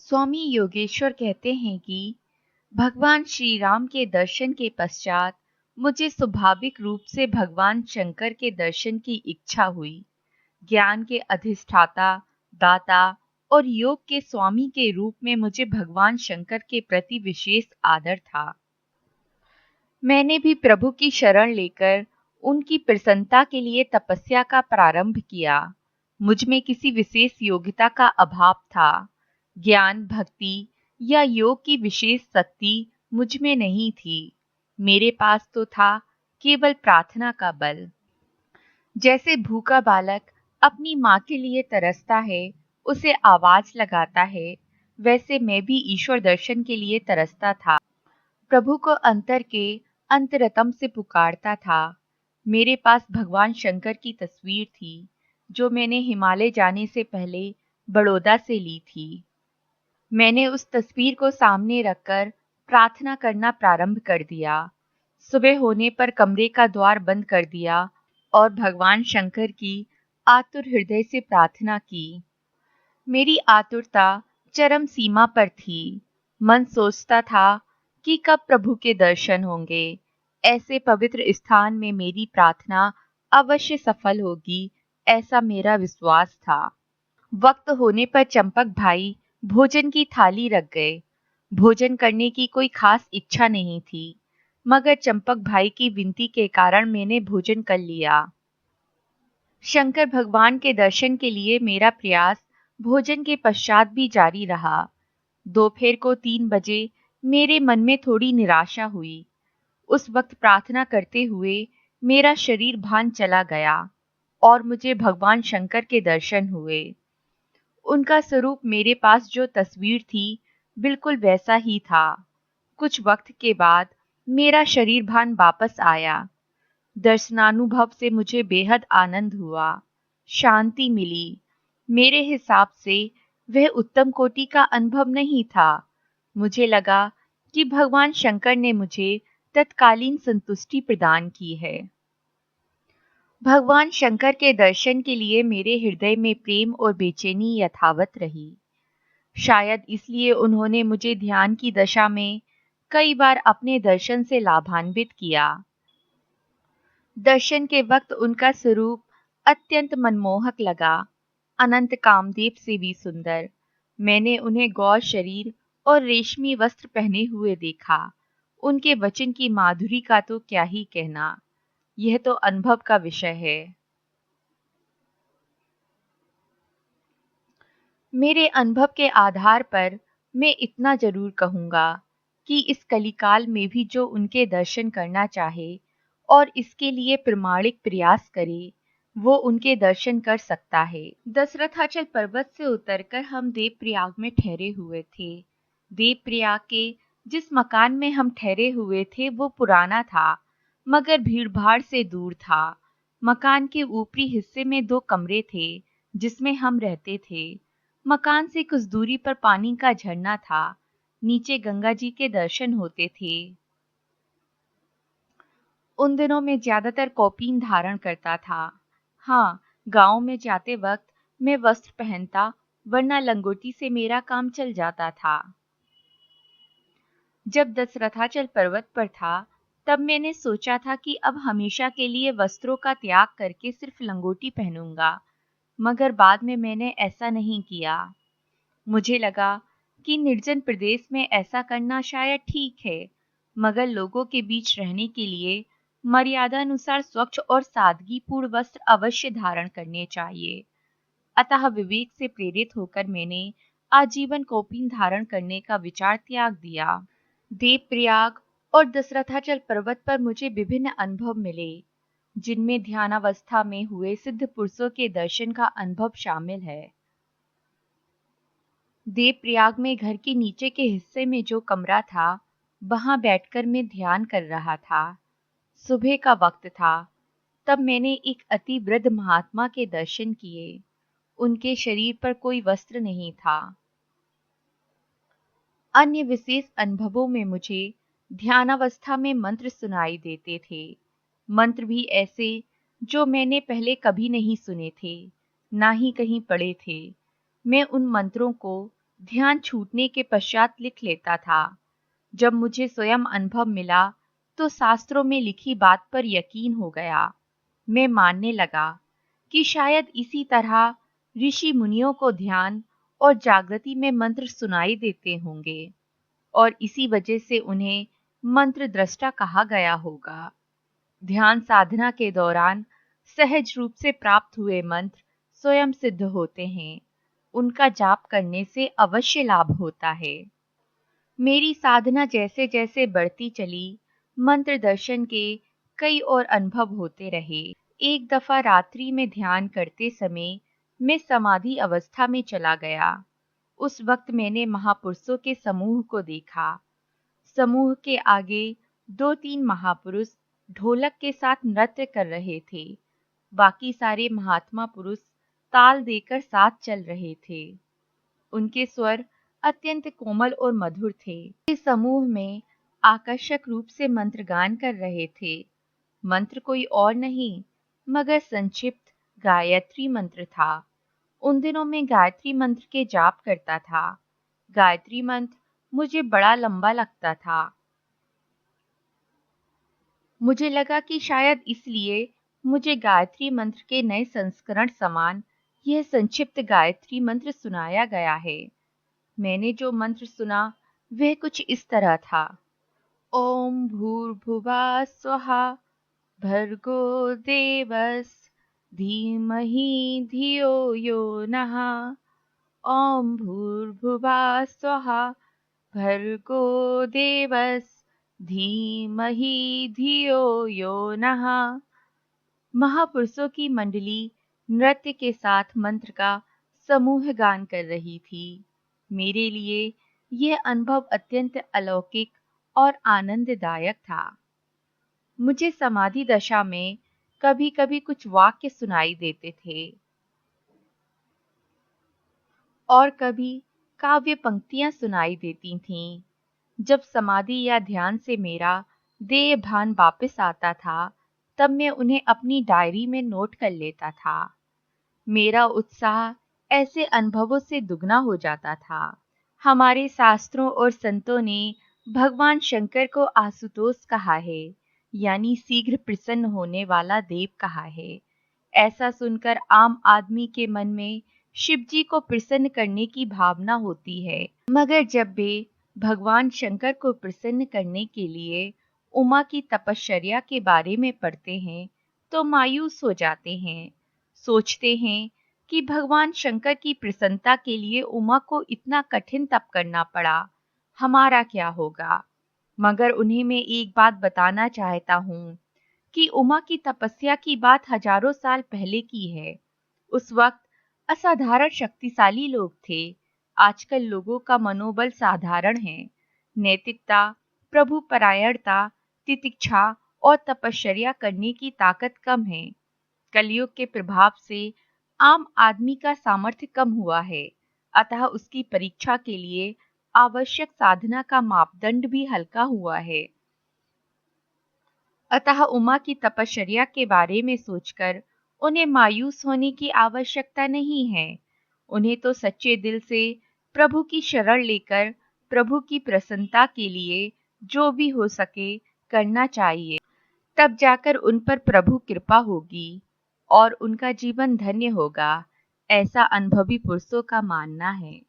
स्वामी योगेश्वर कहते हैं कि भगवान श्री राम के दर्शन के पश्चात मुझे स्वाभाविक रूप से भगवान शंकर के दर्शन की इच्छा हुई। ज्ञान के अधिष्ठाता, दाता और योग के स्वामी के रूप में मुझे भगवान शंकर के प्रति विशेष आदर था। मैंने भी प्रभु की शरण लेकर उनकी प्रसन्नता के लिए तपस्या का प्रारंभ किया। मुझ में किसी विशेष योग्यता का अभाव था। ज्ञान, भक्ति या योग की विशेष शक्ति मुझ में नहीं थी। मेरे पास तो था केवल प्रार्थना का बल। जैसे भूखा बालक अपनी माँ के लिए तरसता है, उसे आवाज लगाता है, वैसे मैं भी ईश्वर दर्शन के लिए तरसता था। प्रभु को अंतर के अंतरतम से पुकारता था। मेरे पास भगवान शंकर की तस्वीर थी, जो मैंने हिमालय जाने से पहले बड़ौदा से ली थी। मैंने उस तस्वीर को सामने रखकर प्रार्थना करना प्रारंभ कर दिया। सुबह होने पर कमरे का द्वार बंद कर दिया और भगवान शंकर की आतुर हृदय से प्रार्थना की। मेरी आतुरता चरम सीमा पर थी। मन सोचता था कि कब प्रभु के दर्शन होंगे। ऐसे पवित्र स्थान में मेरी प्रार्थना अवश्य सफल होगी, ऐसा मेरा विश्वास था। वक्त होने पर चंपक भाई भोजन की थाली रख गए। भोजन करने की कोई खास इच्छा नहीं थी, मगर चंपक भाई की विनती के कारण मैंने भोजन कर लिया। शंकर भगवान के दर्शन के लिए मेरा प्रयास भोजन के पश्चात भी जारी रहा। दोपहर को 3 बजे मेरे मन में थोड़ी निराशा हुई। उस वक्त प्रार्थना करते हुए मेरा शरीर भान चला गया और मुझे भगवान शंकर के दर्शन हुए। उनका स्वरूप मेरे पास जो तस्वीर थी, बिल्कुल वैसा ही था। कुछ वक्त के बाद मेरा शरीर भान वापस आया। दर्शनानुभव से मुझे बेहद आनंद हुआ, शांति मिली। मेरे हिसाब से वह उत्तम कोटि का अनुभव नहीं था। मुझे लगा कि भगवान शंकर ने मुझे तत्कालीन संतुष्टि प्रदान की है। भगवान शंकर के दर्शन के लिए मेरे हृदय में प्रेम और बेचैनी यथावत रही। शायद इसलिए उन्होंने मुझे ध्यान की दशा में कई बार अपने दर्शन से लाभान्वित किया। दर्शन के वक्त उनका स्वरूप अत्यंत मनमोहक लगा, अनंत कामदेव से भी सुंदर। मैंने उन्हें गौर शरीर और रेशमी वस्त्र पहने हुए देखा। उनके वचन की माधुरी का तो क्या ही कहना, यह तो अनुभव का विषय है। मेरे अनुभव के आधार पर मैं इतना जरूर कहूँगा कि इस कलिकाल में भी जो उनके दर्शन करना चाहे और इसके लिए प्रामाणिक प्रयास करे, वो उनके दर्शन कर सकता है। दशरथाचल पर्वत से उतरकर हम देवप्रयाग में ठहरे हुए थे। देवप्रयाग के जिस मकान में हम ठहरे हुए थे वो पुराना था, मगर भीड़-भाड़ से दूर था। मकान के ऊपरी हिस्से में 2 कमरे थे, जिसमें हम रहते थे। मकान से कुछ दूरी पर पानी का झरना था। नीचे गंगा जी के दर्शन होते थे। उन दिनों में ज्यादातर कौपीन धारण करता था। हाँ, गांव में जाते वक्त मैं वस्त्र पहनता, वरना लंगोटी से मेरा काम चल जाता था। जब दशरथाचल पर्वत पर था, तब मैंने सोचा था कि अब हमेशा के लिए वस्त्रों का त्याग करके सिर्फ लंगोटी पहनूंगा, मगर बाद में मैंने ऐसा नहीं किया। मुझे लगा कि निर्जन प्रदेश में ऐसा करना शायद ठीक है, मगर लोगों के बीच रहने के लिए मर्यादानुसार स्वच्छ और सादगीपूर्ण वस्त्र अवश्य धारण करने चाहिए। अतः विवेक से प्रेरित होकर मैंने आजीवन कौपीन धारण करने का विचार त्याग दिया। देवप्रयाग और दशरथाचल पर्वत पर मुझे विभिन्न अनुभव मिले, जिनमें ध्यानावस्था में हुए सिद्ध पुरुषों के दर्शन का अनुभव शामिल है। देवप्रयाग में घर के नीचे के हिस्से में जो कमरा था, वहां बैठकर मैं ध्यान कर रहा था। सुबह का वक्त था। तब मैंने एक अति वृद्ध महात्मा के दर्शन किए। उनके शरीर पर कोई वस्त्र नहीं था। अन्य विशेष अनुभवों में मुझे ध्यानावस्था में मंत्र सुनाई देते थे। मंत्र भी ऐसे जो मैंने पहले कभी नहीं सुने थे, ना ही कहीं पढ़े थे। मैं उन मंत्रों को ध्यान छूटने के पश्चात लिख लेता था। जब मुझे स्वयं अनुभव मिला तो शास्त्रों में लिखी बात पर यकीन हो गया। मैं मानने लगा कि शायद इसी तरह ऋषि मुनियों को ध्यान और जागृति में मंत्र सुनाई देते होंगे और इसी वजह से उन्हें मंत्र दृष्टा कहा गया होगा। ध्यान साधना के दौरान सहज रूप से प्राप्त हुए मंत्र स्वयं सिद्ध होते हैं। उनका जाप करने से अवश्य लाभ होता है। मेरी साधना जैसे जैसे बढ़ती चली, मंत्र दर्शन के कई और अनुभव होते रहे। एक दफा रात्रि में ध्यान करते समय मैं समाधि अवस्था में चला गया। उस वक्त मैंने महापुरुषों के समूह को देखा। समूह के आगे 2-3 महापुरुष ढोलक के साथ नृत्य कर रहे थे। बाकी सारे महात्मा पुरुष ताल देकर साथ चल रहे थे। उनके स्वर अत्यंत कोमल और मधुर थे। इस समूह में आकर्षक रूप से मंत्र गान कर रहे थे। मंत्र कोई और नहीं मगर संक्षिप्त गायत्री मंत्र था। उन दिनों में गायत्री मंत्र के जाप करता था। गायत्री मंत्र मुझे बड़ा लंबा लगता था। मुझे लगा कि शायद इसलिए मुझे गायत्री मंत्र के नए संस्करण समान यह संक्षिप्त गायत्री मंत्र सुनाया गया है। मैंने जो मंत्र सुना वह कुछ इस तरह था। ओम भूर्भुवः स्वः भर्गो देवस्य धीमहि धियो यो नः। ओम भूर्भुवः स्वः भर्गो देवस्य धीमहि धियो यो नः। महापुरुषों की मंडली नृत्य के साथ मंत्र का समूह गान कर रही थी। मेरे लिए यह अनुभव अत्यंत अलौकिक और आनंददायक था। मुझे समाधि दशा में कभी-कभी कुछ वाक्य सुनाई देते थे और कभी काव्य पंक्तियां सुनाई देती थीं। जब समाधि या ध्यान से मेरा देह भान वापस आता था, तब मैं उन्हें अपनी डायरी में नोट कर लेता था। मेरा उत्साह ऐसे अनुभवों से दुगना हो जाता था। हमारे शास्त्रों और संतों ने भगवान शंकर को आशुतोष कहा है, यानी शीघ्र प्रसन्न होने वाला देव कहा है। ऐसा सुनकर आम आदमी के मन में शिव जी को प्रसन्न करने की भावना होती है, मगर जब वे भगवान शंकर को प्रसन्न करने के लिए उमा की तपश्चर्या के बारे में पढ़ते हैं तो मायूस हो जाते हैं। सोचते हैं कि भगवान शंकर की प्रसन्नता के लिए उमा को इतना कठिन तप करना पड़ा, हमारा क्या होगा। मगर उन्हें मैं एक बात बताना चाहता हूँ कि उमा की तपस्या की बात हजारों साल पहले की है। उस वक्त असाधारण शक्तिशाली लोग थे। आजकल लोगों का मनोबल साधारण है। नैतिकता, प्रभु परायणता, तितिक्षा और तपश्चर्या करने की ताकत कम है। कलयुग के प्रभाव से आम आदमी का सामर्थ्य कम हुआ है, अतः उसकी परीक्षा के लिए आवश्यक साधना का मापदंड भी हल्का हुआ है। अतः उमा की तपश्चर्या के बारे में सोचकर उन्हें मायूस होने की आवश्यकता नहीं है। उन्हें तो सच्चे दिल से प्रभु की शरण लेकर प्रभु की प्रसन्नता के लिए जो भी हो सके करना चाहिए। तब जाकर उन पर प्रभु कृपा होगी और उनका जीवन धन्य होगा, ऐसा अनुभवी पुरुषों का मानना है।